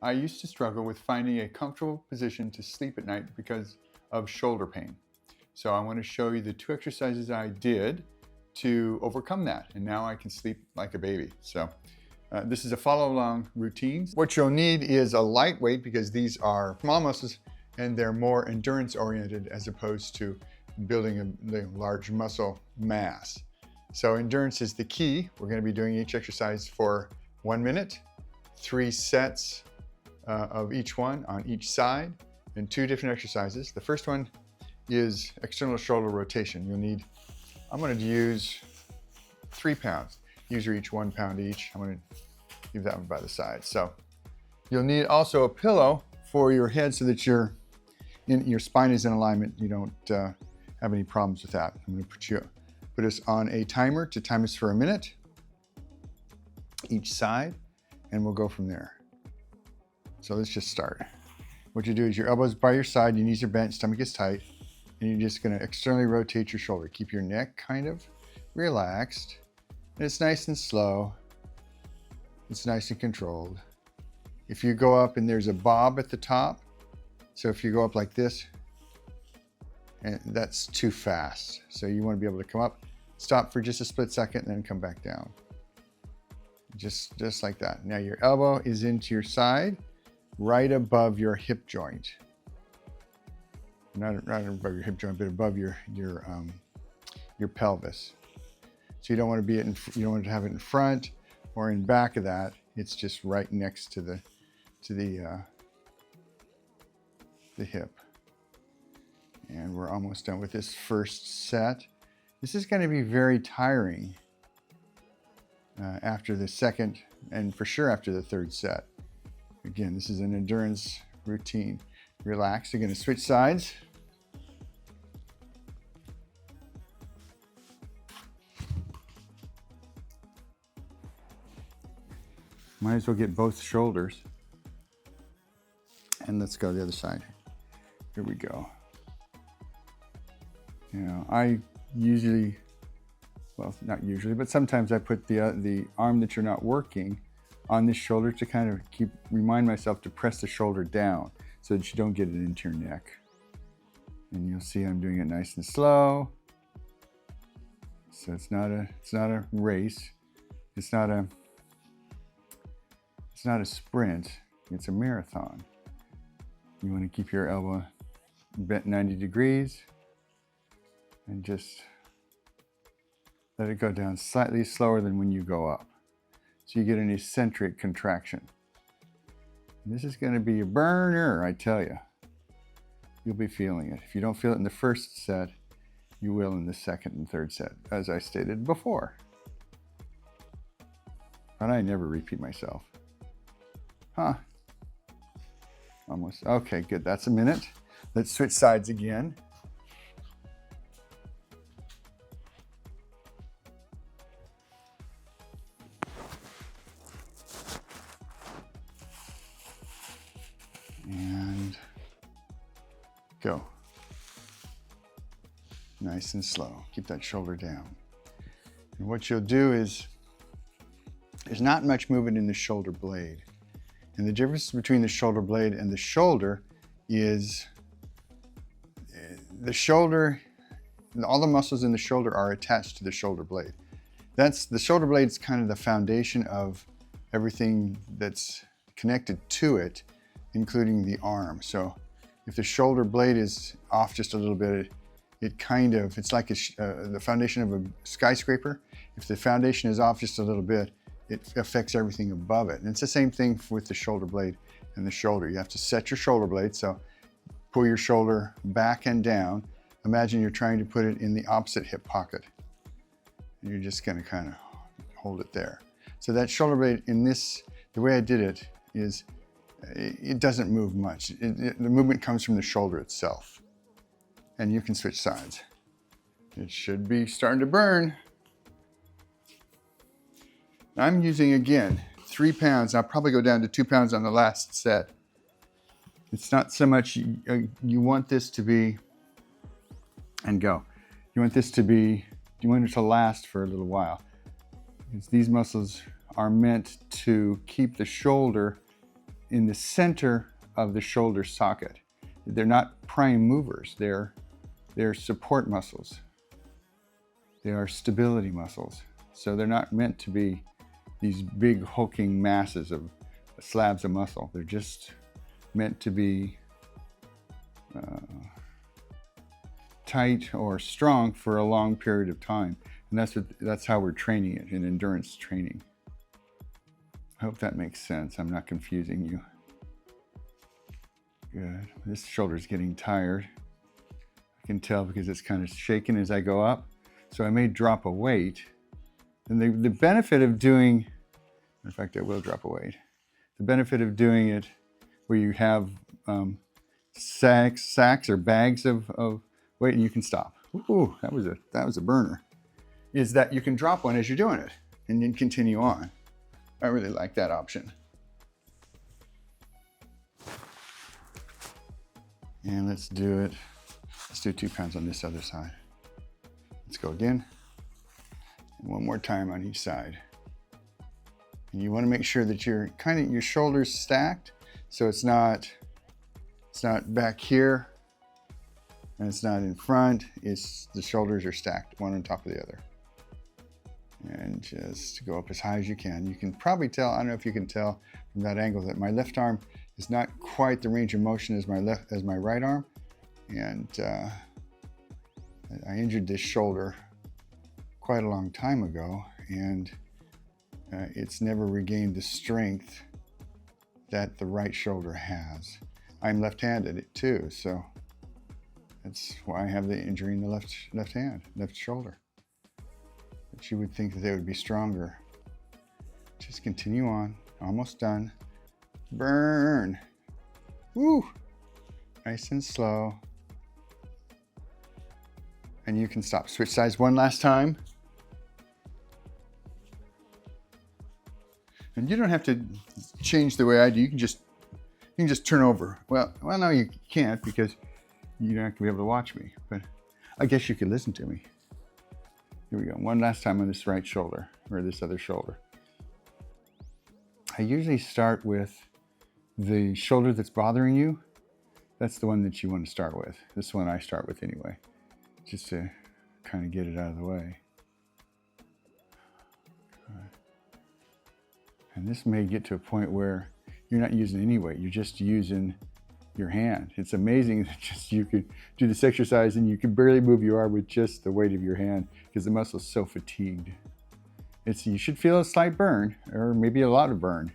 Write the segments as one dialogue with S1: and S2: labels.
S1: I used to struggle with finding a comfortable position to sleep at night because of shoulder pain. So I want to show you the 2 exercises I did to overcome that, and now I can sleep like a baby. So this is a follow along routine. What you'll need is a light weight because these are small muscles and they're more endurance oriented as opposed to building a large muscle mass. So endurance is the key. We're going to be doing each exercise for 1 minute, 3 sets of each one on each side, and 2 different exercises. The first one is external shoulder rotation. You'll need, I'm going to use 3 pounds. These are each 1 pound each. I'm going to leave that one by the side. So you'll need also a pillow for your head so that your spine is in alignment. You don't have any problems with that. I'm going to put us on a timer to time us for 1 minute each side, and we'll go from there. So let's just start. What you do is your elbows by your side, your knees are bent, stomach is tight, and you're just going to externally rotate your shoulder. Keep your neck kind of relaxed. And it's nice and slow. It's nice and controlled. If you go up and there's a bob at the top, so if you go up like this, and that's too fast. So you want to be able to come up, stop for just a split second, and then come back down. Just like that. Now your elbow is into your side, right above your hip joint. Not above your hip joint, but above your pelvis. So you don't want to be you don't want to have it in front or in back of that. It's just right next to the hip. And we're almost done with this first set. This is going to be very tiring after the second, and for sure after the third set. Again, this is an endurance routine. Relax. You're going to switch sides. Might as well get both shoulders. And let's go to the other side. Here we go. You know, I usually, well, not usually, but sometimes I put the arm that you're not working on this shoulder to kind of remind myself to press the shoulder down so that you don't get it into your neck. And you'll see I'm doing it nice and slow. So it's not a race. It's not a sprint. It's a marathon. You want to keep your elbow bent 90 degrees and just let it go down slightly slower than when you go up. So you get an eccentric contraction. And this is going to be a burner, I tell you. You'll be feeling it. If you don't feel it in the first set, you will in the second and third set, as I stated before. But I never repeat myself. Huh. Almost. Okay, good. That's 1 minute. Let's switch sides again. And go. Nice and slow. Keep that shoulder down. And what you'll do is, there's not much movement in the shoulder blade. And the difference between the shoulder blade and the shoulder is the shoulder, all the muscles in the shoulder are attached to the shoulder blade. The shoulder blade is kind of the foundation of everything that's connected to it, including the arm. So if the shoulder blade is off just a little bit, it's like the foundation of a skyscraper. If the foundation is off just a little bit, it affects everything above it. And it's the same thing with the shoulder blade and the shoulder. You have to set your shoulder blade. So pull your shoulder back and down. Imagine you're trying to put it in the opposite hip pocket. And you're just going to kind of hold it there. So that shoulder blade the way I did it is it doesn't move much. The movement comes from the shoulder itself. And you can switch sides. It should be starting to burn. I'm using, again, 3 pounds. I'll probably go down to 2 pounds on the last set. It's not so much, you want this to be, and go. You want it to last for a little while. Because these muscles are meant to keep the shoulder in the center of the shoulder socket. They're not prime movers, they're support muscles. They are stability muscles. So they're not meant to be these big hulking masses of slabs of muscle. They're just meant to be tight or strong for a long period of time. And that's how we're training it in endurance training. I hope that makes sense. I'm not confusing you. Good. This shoulder's getting tired. I can tell because it's kind of shaking as I go up. So I may drop a weight. And the benefit of doing, in fact, I will drop a weight. The benefit of doing it where you have sacks or bags of weight and you can stop. Ooh, that was a burner. Is that you can drop one as you're doing it and then continue on. I really like that option. And let's do it. Let's do 2 pounds on this other side. Let's go again. And one more time on each side. And you want to make sure that your shoulders stacked, so it's not back here and it's not in front. It's the shoulders are stacked one on top of the other. And just go up as high as you can. You can probably tell, I don't know if you can tell from that angle, that my left arm is not quite the range of motion as my right arm. And I injured this shoulder quite a long time ago, and it's never regained the strength that the right shoulder has. I'm left-handed too, so that's why I have the injury in the left hand, left shoulder. But you would think that they would be stronger. Just continue on, almost done. Burn. Woo! Nice and slow. And you can stop. Switch sides one last time. And you don't have to change the way I do. You can just turn over. Well, no, you can't because you're not going to be able to watch me. But I guess you could listen to me. Here we go. One last time on this right shoulder, or this other shoulder. I usually start with the shoulder that's bothering you. That's the one that you want to start with. This one I start with anyway, just to kind of get it out of the way. And this may get to a point where you're not using any weight, you're just using your hand. It's amazing that just you could do this exercise and you can barely move your arm with just the weight of your hand because the muscle's so fatigued. You should feel a slight burn, or maybe a lot of burn.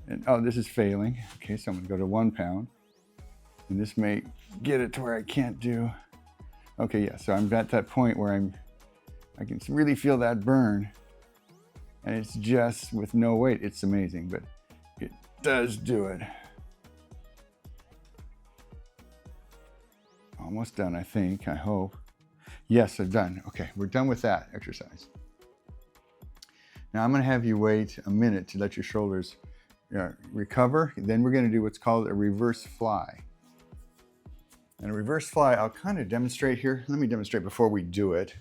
S1: And oh, this is failing. Okay, so I'm gonna go to 1 pound. And this may get it to where I can't do. Okay, yeah, so I'm at that point where I can really feel that burn. And it's just with no weight. It's amazing, but it does do it. Almost done, I think, I hope. Yes, I'm done. Okay, we're done with that exercise. Now I'm gonna have you wait a minute to let your shoulders recover. Then we're gonna do what's called a reverse fly. And a reverse fly, I'll kind of demonstrate here. Let me demonstrate before we do it.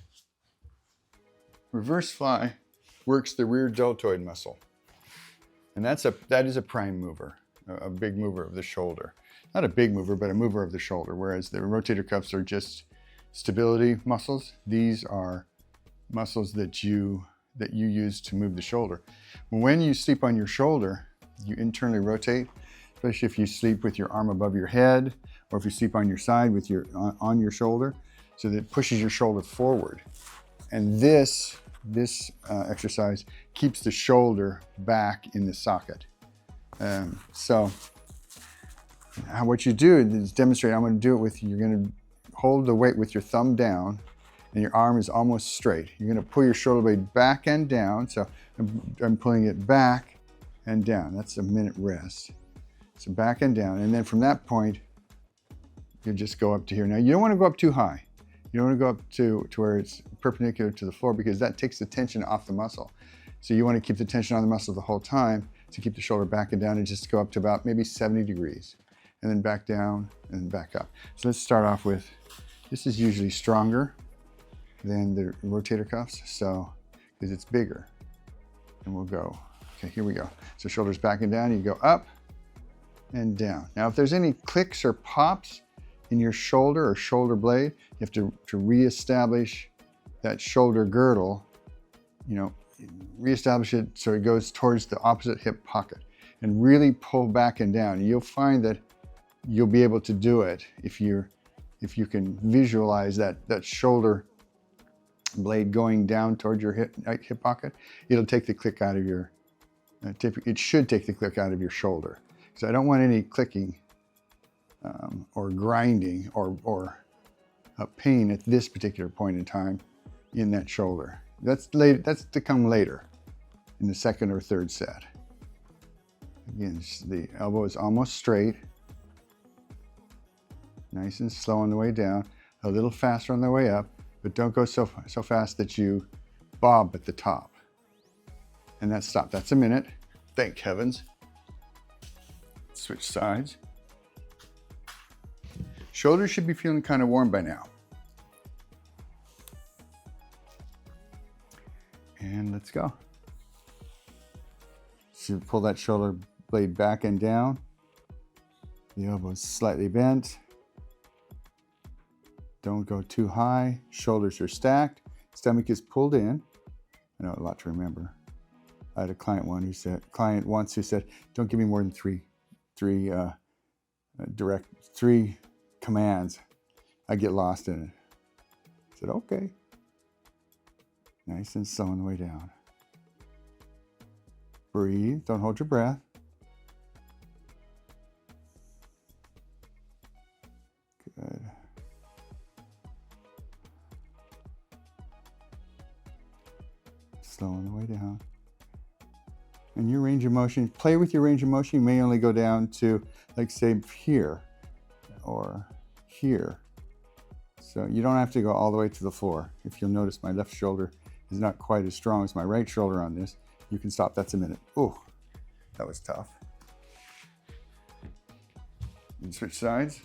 S1: Reverse fly works the rear deltoid muscle. And that is a prime mover, a big mover of the shoulder. Not a big mover, but a mover of the shoulder, whereas the rotator cuffs are just stability muscles. These are muscles that you use to move the shoulder. When you sleep on your shoulder, you internally rotate, especially if you sleep with your arm above your head, or if you sleep on your side with on your shoulder, so that it pushes your shoulder forward. And this exercise keeps the shoulder back in the socket. What you do is demonstrate. I'm going to do it with you. You're going to hold the weight with your thumb down, and your arm is almost straight. You're going to pull your shoulder blade back and down. So I'm pulling it back and down. That's a minute rest. So back and down, and then from that point, you just go up to here. Now you don't want to go up too high. You don't want to go up to where it's perpendicular to the floor, because that takes the tension off the muscle. So you want to keep the tension on the muscle the whole time to keep the shoulder back and down, and just go up to about maybe 70 degrees. And then back down and back up. So let's start off with, this is usually stronger than the rotator cuffs, so, because it's bigger. And we'll go, okay, here we go. So shoulders back and down, you go up, and down. Now, if there's any clicks or pops in your shoulder or shoulder blade, you have to reestablish that shoulder girdle, reestablish it so it goes towards the opposite hip pocket and really pull back and down. You'll find that you'll be able to do it if you can visualize that shoulder blade going down towards your hip pocket. It'll take the click out of your, it should take the click out of your shoulder. So I don't want any clicking or grinding or pain at this particular point in time in that shoulder. That's to come later in the second or third set. Again, the elbow is almost straight. Nice and slow on the way down, a little faster on the way up, but don't go so fast that you bob at the top. And that's stop. That's a minute. Thank heavens. Switch sides. Shoulders should be feeling kind of warm by now. And let's go. So pull that shoulder blade back and down. The elbow is slightly bent. Don't go too high. Shoulders are stacked. Stomach is pulled in. I know, a lot to remember. I had a client once who said, "Don't give me more than three commands. I get lost in it." I said, "Okay." Nice and slow on the way down. Breathe. Don't hold your breath. Good. Slow on the way down. And your range of motion, play with your range of motion. You may only go down to, like, say, here or here. So you don't have to go all the way to the floor. If you'll notice, my left shoulder is not quite as strong as my right shoulder on this. You can stop. That's a minute. Ooh, that was tough. And switch sides.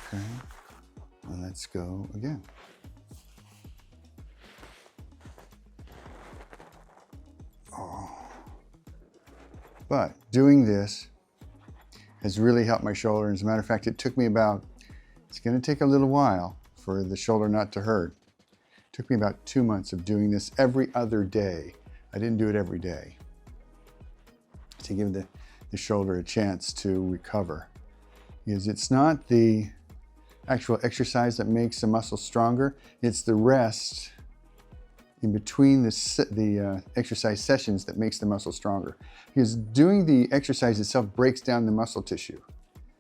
S1: Okay. And let's go again. But doing this has really helped my shoulder. As a matter of fact, it's going to take a little while for the shoulder not to hurt. It took me about 2 months of doing this every other day. I didn't do it every day to give the shoulder a chance to recover. Because it's not the actual exercise that makes the muscle stronger, it's the rest in between the exercise sessions that makes the muscle stronger. Because doing the exercise itself breaks down the muscle tissue.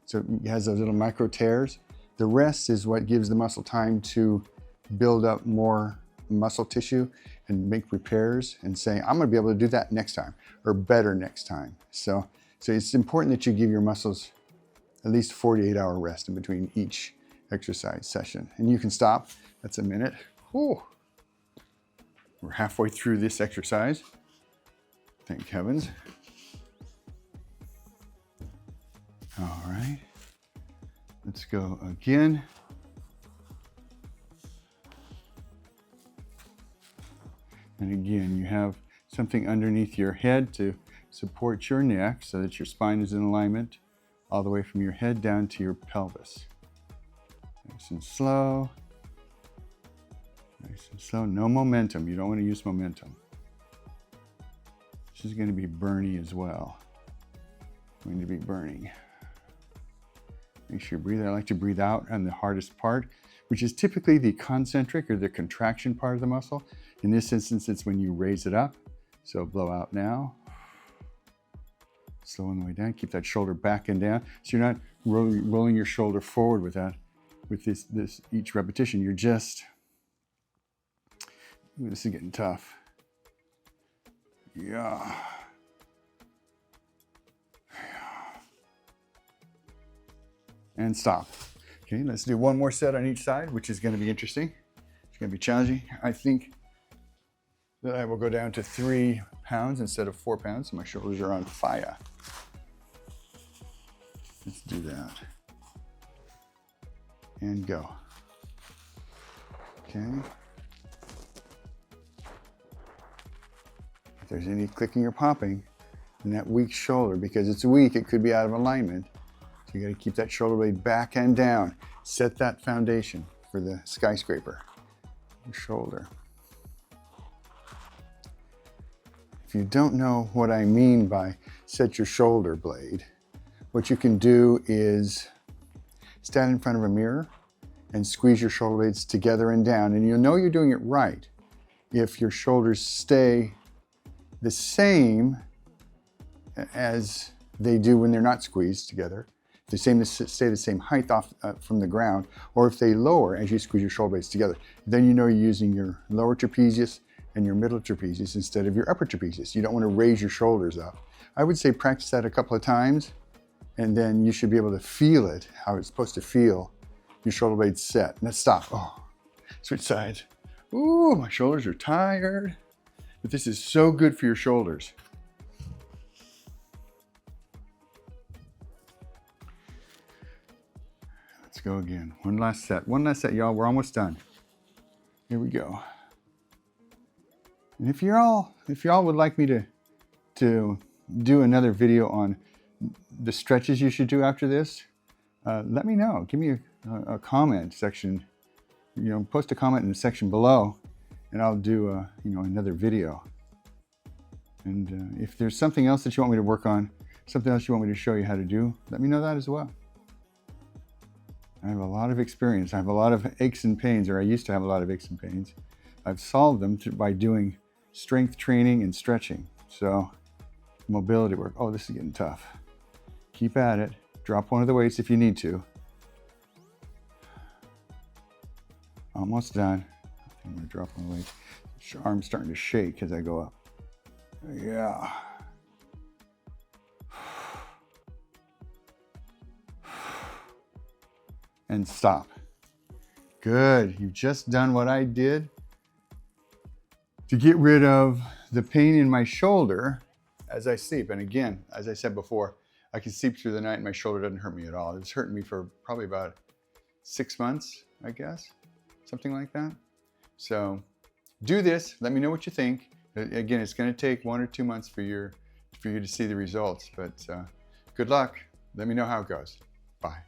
S1: So it has those little micro tears. The rest is what gives the muscle time to build up more muscle tissue and make repairs and say, I'm gonna be able to do that next time or better next time. So it's important that you give your muscles at least 48-hour rest in between each exercise session. And you can stop, that's a minute. Ooh. We're halfway through this exercise. Thank heavens. All right, let's go again. And again, you have something underneath your head to support your neck so that your spine is in alignment all the way from your head down to your pelvis. Nice and slow. Nice and slow. No momentum. You don't want to use momentum. This is going to be burny as well. Going to be burning. Make sure you breathe. I like to breathe out on the hardest part, which is typically the concentric or the contraction part of the muscle. In this instance, it's when you raise it up. So blow out now. Slow on the way down. Keep that shoulder back and down. So you're not rolling your shoulder forward with that. With this each repetition, you're just. Ooh, this is getting tough. Yeah. And stop. Okay, let's do one more set on each side, which is going to be interesting. It's going to be challenging. I think that I will go down to 3 pounds instead of 4 pounds. My shoulders are on fire. Let's do that. And go. Okay. If there's any clicking or popping, and that weak shoulder. Because it's weak, it could be out of alignment. So you got to keep that shoulder blade back and down. Set that foundation for the skyscraper. Your shoulder. If you don't know what I mean by set your shoulder blade, what you can do is stand in front of a mirror and squeeze your shoulder blades together and down, and you'll know you're doing it right if your shoulders stay the same as they do when they're not squeezed together. If they stay the same height off from the ground, or if they lower as you squeeze your shoulder blades together, then you know you're using your lower trapezius and your middle trapezius instead of your upper trapezius. You don't want to raise your shoulders up. I would say practice that a couple of times, and then you should be able to feel it, how it's supposed to feel. Your shoulder blades set. Let's stop. Oh, switch sides. Ooh, my shoulders are tired. But this is so good for your shoulders. Let's go again. One last set. One last set, y'all. We're almost done. Here we go. And if y'all would like me to do another video on the stretches you should do after this, let me know. Give me a comment section. Post a comment in the section below, and I'll do another video. And if there's something else that you want me to work on, something else you want me to show you how to do, let me know that as well. I have a lot of experience. I have a lot of aches and pains, or I used to have a lot of aches and pains. I've solved them by doing strength training and stretching. So mobility work. Oh, this is getting tough. Keep at it. Drop one of the weights if you need to. Almost done. I'm gonna drop one weight. Arm's starting to shake as I go up. Yeah. And stop. Good. You've just done what I did to get rid of the pain in my shoulder as I sleep. And again, as I said before, I can sleep through the night and my shoulder doesn't hurt me at all. It was hurting me for probably about 6 months, I guess, something like that. So do this. Let me know what you think. Again, it's going to take 1 or 2 months for you to see the results, but good luck. Let me know how it goes. Bye.